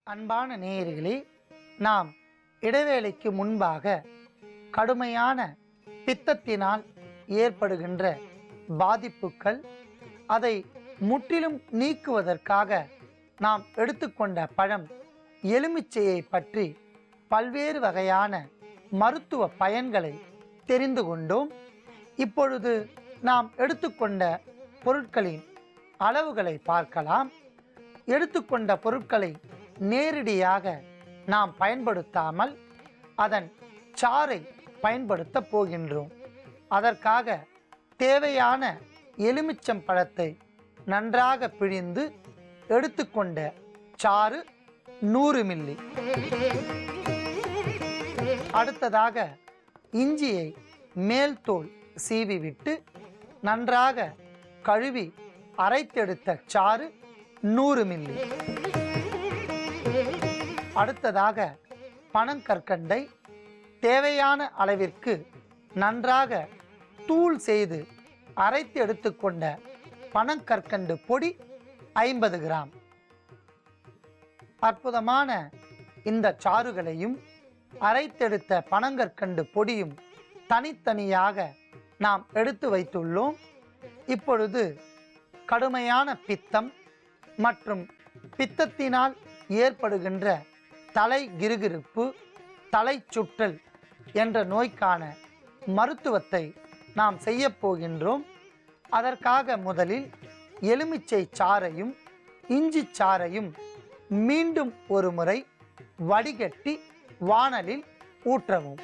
அன்பான நேயர்களே, நாம் இடைவேளைக்கு முன்பாக கடுமையான பித்தத்தினால் ஏற்படுகின்ற பாதிப்புகள், அதை முற்றிலும் நீக்குவதற்காக நாம் எடுத்துக்கொண்ட பழம் எலுமிச்சையை பற்றி பல்வேறு வகையான மருத்துவ பயன்களை தெரிந்து கொண்டோம். இப்பொழுது நாம் எடுத்துக்கொண்ட பொருட்களின் அளவுகளை பார்க்கலாம். எடுத்துக்கொண்ட பொருட்களை நேரடியாக நாம் பயன்படுத்தாமல் அதன் சாறை பயன்படுத்த போகின்றோம். அதற்காக தேவையான எலுமிச்சம் பழத்தை நன்றாக பிழிந்து எடுத்துக்கொண்ட சாறு 100 மில்லி. அடுத்ததாக இஞ்சியை மேல் தோல் சீவி விட்டு நன்றாக கழுவி அரைத்தெடுத்த சாறு 100 மில்லி. அடுத்ததாக பனங்கற்கண்டை தேவையான அளவிற்கு நன்றாக தூள் செய்து அரைத்து எடுத்துக்கொண்ட பனங்கற்கண்டு பொடி 50 கிராம். அற்புதமான இந்த சாறுகளையும் அரைத்தெடுத்த பனங்கற்கண்டு பொடியும் தனித்தனியாக நாம் எடுத்து வைத்துள்ளோம். இப்பொழுது கடுமையான பித்தம் மற்றும் பித்தத்தினால் ஏற்படுகின்ற தலை கிறுகிறுப்பு, தலை சுற்றல் என்ற நோய்க்கான மருத்துவத்தை நாம் செய்ய போகின்றோம். அதற்காக முதலில் எலுமிச்சை சாறையும் இஞ்சி சாறையும் மீண்டும் ஒரு முறை வடிகட்டி வாணலில் ஊற்றவும்.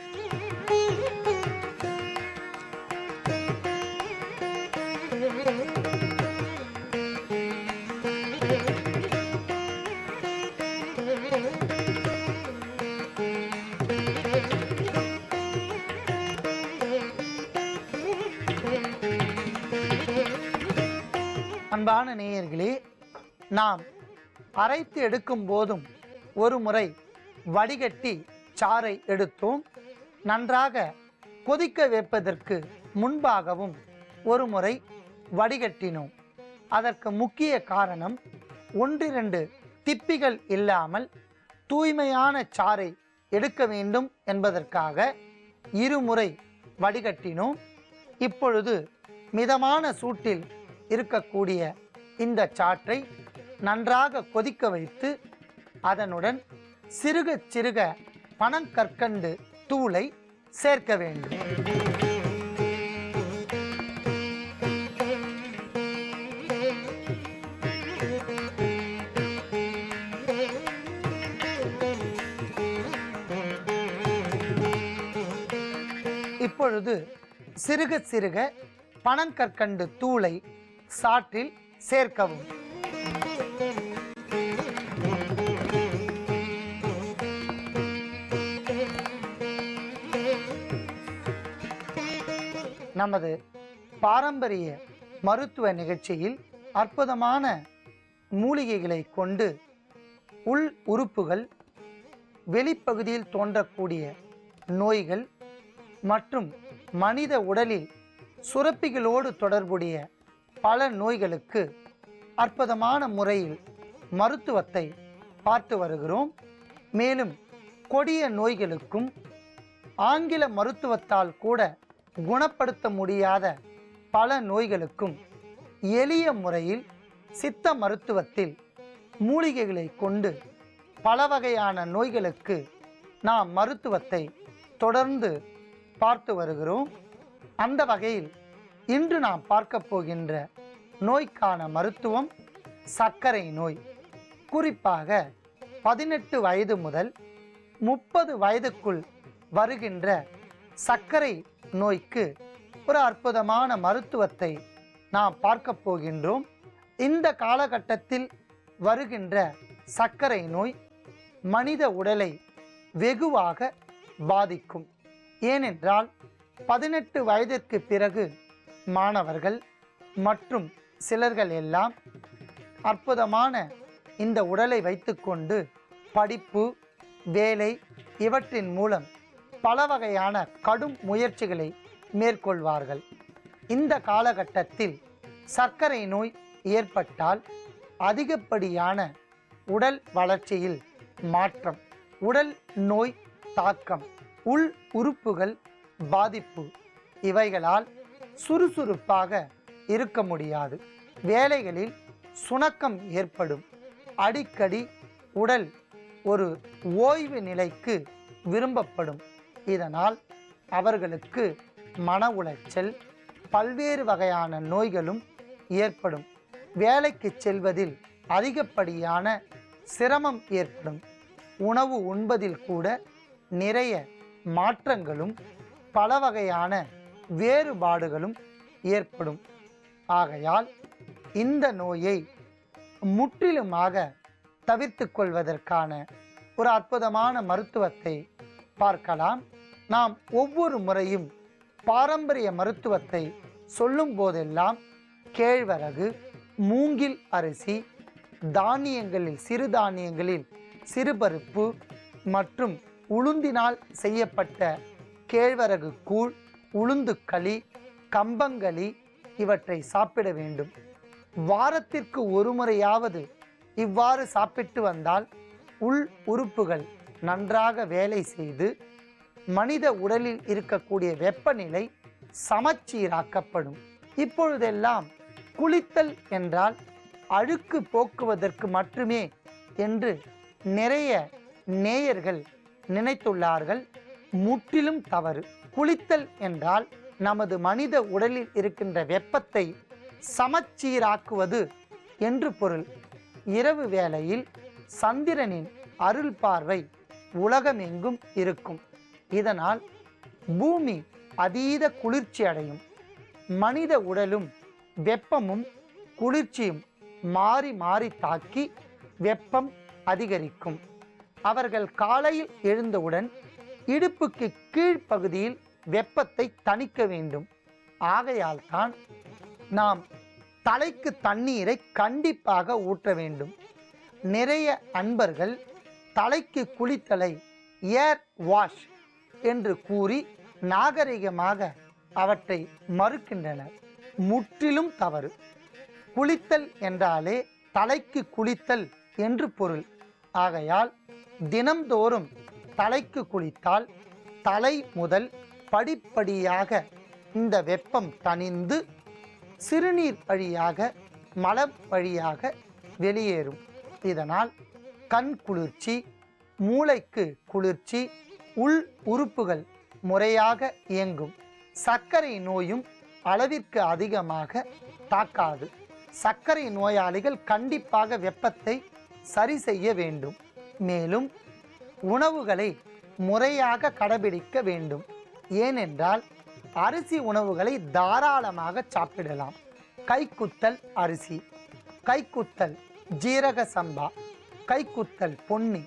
அன்பான நேயர்களே, நாம் அரைத்து எடுக்கும் போதும் ஒரு முறை வடிகட்டி சாறை எடுத்தோம். நன்றாக கொதிக்க வைப்பதற்கு முன்பாகவும் ஒரு முறை வடிகட்டினோம். அதற்கு முக்கிய காரணம், 1-2 திப்பிகள் இல்லாமல் தூய்மையான சாறை எடுக்க வேண்டும் என்பதற்காக இருமுறை வடிகட்டினோம். இப்பொழுது மிதமான சூட்டில் இருக்கக்கூடிய இந்த சாற்றை நன்றாக கொதிக்க வைத்து அதனுடன் சிறுக சிறுக பனங்கற்கண்டு தூளை சேர்க்க வேண்டும். இப்பொழுது சிறுக சிறுக பனங்கற்கண்டு தூளை சாற்றில் சேர்க்கவும். நமது பாரம்பரிய மருத்துவ நிகழ்ச்சியில் அற்புதமான மூலிகைகளை கொண்டு உள் உறுப்புகள், வெளிப்பகுதியில் தோன்றக்கூடிய நோய்கள் மற்றும் மனித உடலில் சுரப்பிகளோடு தொடர்புடைய பல நோய்களுக்கு அற்புதமான முறையில் மருத்துவத்தை பார்த்து வருகிறோம். மேலும் கொடிய நோய்களுக்கும் ஆங்கில மருத்துவத்தால் கூட குணப்படுத்த முடியாத பல நோய்களுக்கும் எளிய முறையில் சித்த மருத்துவத்தில் மூலிகைகளை கொண்டு பல வகையான நோய்களுக்கு நாம் மருத்துவத்தை தொடர்ந்து பார்த்து வருகிறோம். அந்த வகையில் இன்று நாம் பார்க்க போகின்ற நோய்க்கான மருத்துவம் சர்க்கரை நோய். குறிப்பாக 18 வயது முதல் 30 வயதுக்குள் வருகின்ற சர்க்கரை நோய்க்கு ஒரு அற்புதமான மருத்துவத்தை நாம் பார்க்க போகின்றோம். இந்த காலகட்டத்தில் வருகின்ற சர்க்கரை நோய் மனித உடலை வெகுவாக பாதிக்கும். ஏனென்றால் 18 வயதிற்கு பிறகு மாணவர்கள் மற்றும் சிலர்கள் எல்லாம் அற்புதமான இந்த உடலை வைத்துக்கொண்டு படிப்பு, வேலை இவற்றின் மூலம் பல வகையான கடும் முயற்சிகளை மேற்கொள்வார்கள். இந்த காலகட்டத்தில் சர்க்கரை நோய் ஏற்பட்டால் அதிகப்படியான உடல் வளர்ச்சியில் மாற்றம், உடல் நோய் தாக்கம், உள் உறுப்புகள் பாதிப்பு, இவைகளால் சுறுசுறுப்பாக இருக்க முடியாது. வேலைகளில் சுணக்கம் ஏற்படும். அடிக்கடி உடல் ஒரு ஓய்வு நிலைக்கு விரும்பப்படும். இதனால் அவர்களுக்கு மன உளைச்சல், பல்வேறு வகையான நோய்களும் ஏற்படும். வேலைக்கு செல்வதில் அதிகப்படியான சிரமம் ஏற்படும். உணவு உண்பதில் கூட நிறைய மாற்றங்களும் பல வகையான வேறுபாடுகளும் ஏற்படும். ஆகையால் இந்த நோயை முற்றிலுமாக தவிர்த்து கொள்வதற்கான ஒரு அற்புதமான மருத்துவத்தை பார்க்கலாம். நாம் ஒவ்வொரு முறையும் பாரம்பரிய மருத்துவத்தை சொல்லும் போதெல்லாம் கேழ்வரகு, மூங்கில் அரிசி, தானியங்களில் சிறுதானியங்களில் சிறுபருப்பு மற்றும் உளுந்தினால் செய்யப்பட்ட கேழ்வரகு கூழ், உளுந்துக்களி, கம்பங்களி இவற்றை சாப்பிட வேண்டும். வாரத்திற்கு ஒரு முறையாவது இவ்வாறு சாப்பிட்டு வந்தால் உள் உறுப்புகள் நன்றாக வேலை செய்து மனித உடலில் இருக்கக்கூடிய வெப்பநிலை சமச்சீராக்கப்படும். இப்பொழுதெல்லாம் குளித்தல் என்றால் அழுக்கு போக்குவதற்கு மட்டுமே என்று நிறைய நேயர்கள் நினைத்துள்ளார்கள். முற்றிலும் தவறு. குளித்தல் என்றால் நமது மனித உடலில் இருக்கின்ற வெப்பத்தை சமச்சீராக்குவது என்று பொருள். இரவு வேளையில் சந்திரனின் அருள் பார்வை உலகமெங்கும் இருக்கும். இதனால் பூமி அதீத குளிர்ச்சி அடையும். மனித உடலும் வெப்பமும் குளிர்ச்சியும் மாறி மாறி தாக்கி வெப்பம் அதிகரிக்கும். அவர்கள் காலையில் எழுந்தவுடன் இடுப்புக்கு கீழ்ப்பகுதியில் வெப்பத்தை தணிக்க வேண்டும். ஆகையால் தான் நாம் தலைக்கு தண்ணீரை கண்டிப்பாக ஊற்ற வேண்டும். நிறைய அன்பர்கள் தலைக்கு குளித்தலை ஏர் வாஷ் என்று கூறி நாகரிகமாக அவற்றை மறுக்கின்றனர். முற்றிலும் தவறு. குளித்தல் என்றாலே தலைக்கு குளித்தல் என்று பொருள். ஆகையால் தினம்தோறும் தலைக்கு குளித்தால் தலை முதல் படிப்படியாக இந்த வெப்பம் தணிந்து சிறுநீர் வழியாக மலம் வழியாக வெளியேறும். இதனால் கண் குளிர்ச்சி, மூளைக்கு குளிர்ச்சி, உள் உறுப்புகள் முறையாக இயங்கும். சர்க்கரை நோயும் அளவிற்கு அதிகமாக தாக்காது. சர்க்கரை நோயாளிகள் கண்டிப்பாக வெப்பத்தை சரி செய்ய வேண்டும். மேலும் உணவுகளை முறையாக கடைபிடிக்க வேண்டும். ஏனென்றால் அரிசி உணவுகளை தாராளமாக சாப்பிடலாம். கைக்குத்தல் அரிசி, கைக்குத்தல் ஜீரக சம்பா, கைக்குத்தல் பொன்னி,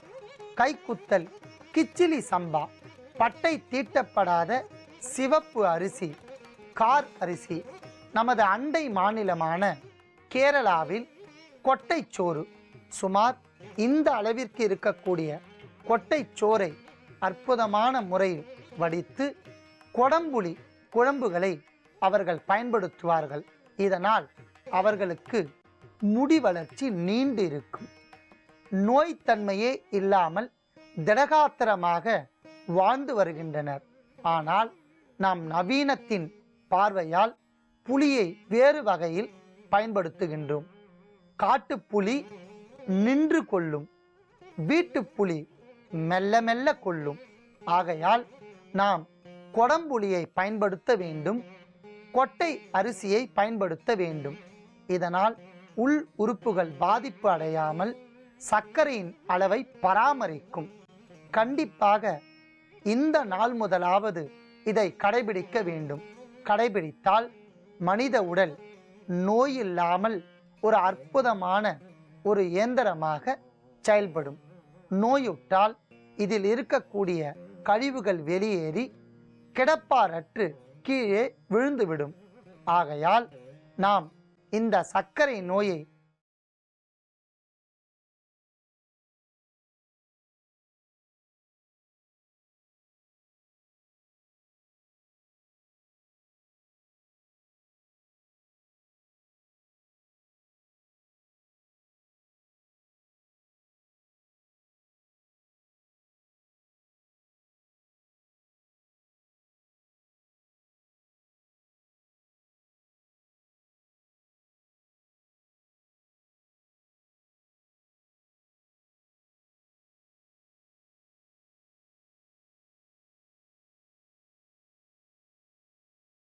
கைக்குத்தல் கிச்சிலி சம்பா, பட்டை தீட்டப்படாத சிவப்பு அரிசி, கார் அரிசி. நமது அண்டை மாநிலமான கேரளாவில் கொட்டைச்சோறு சுமார் இந்த அளவிற்கு இருக்கக்கூடிய கொட்டைச்சோறை அற்புதமான முறையில் வடித்து கொடம்புளி குழம்புகளை அவர்கள் பயன்படுத்துவார்கள். இதனால் அவர்களுக்கு முடி வளர்ச்சி நீண்டு இருக்கும். நோய்த்தன்மையே இல்லாமல் திடகாத்திரமாக வாழ்ந்து வருகின்றனர். ஆனால் நாம் நவீனத்தின் பார்வையால் புலியை வேறு வகையில் பயன்படுத்துகின்றோம். காட்டுப்புலி நின்று கொள்ளும், வீட்டுப்புலி மெல்ல மெல்ல கொள்ளும். ஆகையால் நாம் கொடம்புளியை பயன்படுத்த வேண்டும், கொட்டை அரிசியை பயன்படுத்த வேண்டும். இதனால் உள் உறுப்புகள் பாதிப்பு அடையாமல் சர்க்கரையின் அளவை பராமரிக்கும். கண்டிப்பாக இந்த நாள் முதலாவது இதை கடைபிடிக்க வேண்டும். கடைபிடித்தால் மனித உடல் நோயில்லாமல் ஒரு அற்புதமான ஒரு இயந்திரமாக செயல்படும். நோயுற்றால் இதில் இருக்கக்கூடிய கழிவுகள் வெளியேறி கிடப்பாரற்று கீழே விழுந்துவிடும். ஆகையால் நாம் இந்த சர்க்கரை நோயை